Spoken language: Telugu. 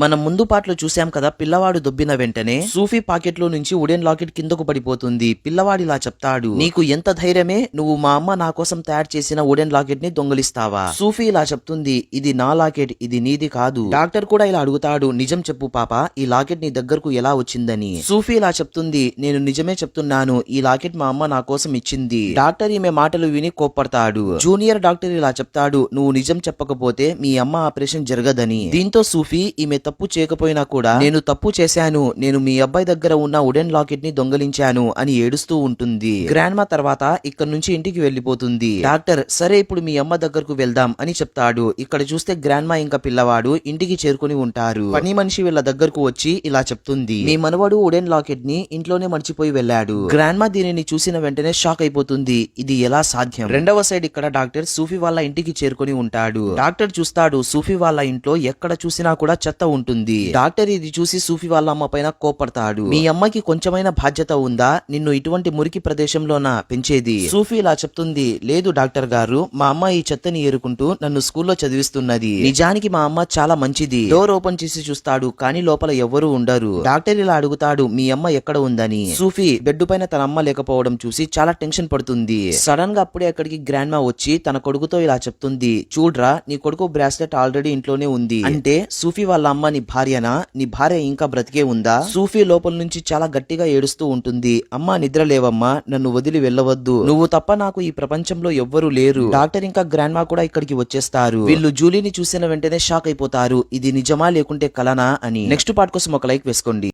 మనం ముందు పాటలో చూసాం కదా, పిల్లవాడు దొబ్బిన వెంటనే సూఫీ పాకెట్ లో నుంచి వుడెన్ లాకెట్ కిందకు పడిపోతుంది. పిల్లవాడిలా చెప్తాడు, నీకు ఎంత ధైర్యమే, నువ్వు మా అమ్మ నా కోసం తయారు చేసిన వుడెన్ లాకెట్ ని దొంగిలిస్తావా? సూఫీ ఇలా చెప్తుంది, ఇది నా లాకెట్, ఇది నీది కాదు. డాక్టర్ కూడా ఇలా అడుగుతాడు, నిజం చెప్పు పాప, ఈ లాకెట్ నీ దగ్గరకు ఎలా వచ్చిందని. సూఫీ ఇలా చెప్తుంది, నేను నిజమే చెప్తున్నాను, ఈ లాకెట్ మా అమ్మ నా కోసం ఇచ్చింది. డాక్టర్ ఈమె మాటలు విని కోప్పడతాడు. జూనియర్ డాక్టర్ ఇలా చెప్తాడు, నువ్వు నిజం చెప్పకపోతే మీ అమ్మ ఆపరేషన్ జరగదని. దీంతో సూఫీ ఈమె తప్పు చేయకపోయినా కూడా, నేను తప్పు చేశాను, నేను మీ అబ్బాయి దగ్గర ఉన్న వుడెన్ లాకెట్ ని దొంగలించాను అని ఏడుస్తూ ఉంటుంది. గ్రాండ్మా తర్వాత ఇక్కడ నుంచి ఇంటికి వెళ్లిపోతుంది. డాక్టర్, సరే ఇప్పుడు మీ అమ్మ దగ్గరకు వెళ్దాం అని చెప్తాడు. ఇక్కడ చూస్తే గ్రాండ్మా ఇంకా పిల్లవాడు ఇంటికి చేరుకుని ఉంటారు. పని మనిషి వీళ్ళ దగ్గరకు వచ్చి ఇలా చెప్తుంది, మీ మనవడు వుడెన్ లాకెట్ ని ఇంట్లోనే మర్చిపోయి వెళ్ళాడు. గ్రాండ్మా దీనిని చూసిన వెంటనే షాక్ అయిపోతుంది, ఇది ఎలా సాధ్యం? రెండవ సైడ్ ఇక్కడ డాక్టర్ సూఫీ వాళ్ళ ఇంటికి చేరుకుని ఉంటాడు. డాక్టర్ చూస్తాడు, సూఫీ వాళ్ళ ఇంట్లో ఎక్కడ చూసినా కూడా చెత్త ఉంటుంది. డాక్టర్ ఇది చూసి సూఫీ వాళ్ళ అమ్మ పైన కోపడతాడు, మీ అమ్మకి కొంచెమైన బాధ్యత ఉందా, నిన్ను ఇటువంటి మురికి ప్రదేశంలోన పెంచేది? సూఫీ ఇలా చెప్తుంది, లేదు డాక్టర్ గారు, మా అమ్మ ఈ చెత్తని ఏరుకుంటూ నన్ను స్కూల్లో చదివిస్తున్నది. నిజానికి మా అమ్మ చాలా మంచిది. డోర్ ఓపెన్ చేసి చూస్తాడు, కానీ లోపల ఎవ్వరూ ఉండరు. డాక్టర్ ఇలా అడుగుతాడు, మీ అమ్మ ఎక్కడ ఉందని. సూఫీ బెడ్ పైన తన అమ్మ లేకపోవడం చూసి చాలా టెన్షన్ పడుతుంది. సడన్ గా అప్పుడే అక్కడికి గ్రాండ్ మా వచ్చి తన కొడుకుతో ఇలా చెప్తుంది, చూడ్రా, నీ కొడుకు బ్రాస్లెట్ ఆల్రెడీ ఇంట్లోనే ఉంది. అంటే సూఫీ వాళ్ళ అమ్మ నీ భార్యనా? నీ భార్య ఇంకా బ్రతికే ఉందా? సూఫీ లోపల నుంచి చాలా గట్టిగా ఏడుస్తూ ఉంటుంది, అమ్మా నిద్ర లేవమ్మా, నన్ను వదిలి వెళ్ళవద్దు, నువ్వు తప్ప నాకు ఈ ప్రపంచంలో ఎవ్వరూ లేరు. డాక్టర్ ఇంకా గ్రాండ్ మా కూడా ఇక్కడికి వచ్చేస్తారు. వీళ్ళు జూలీని చూసిన వెంటనే షాక్ అయిపోతారు, ఇది నిజమా లేకుంటే కలనా అని. నెక్స్ట్ పార్ట్ కోసం ఒక లైక్ వేసుకోండి.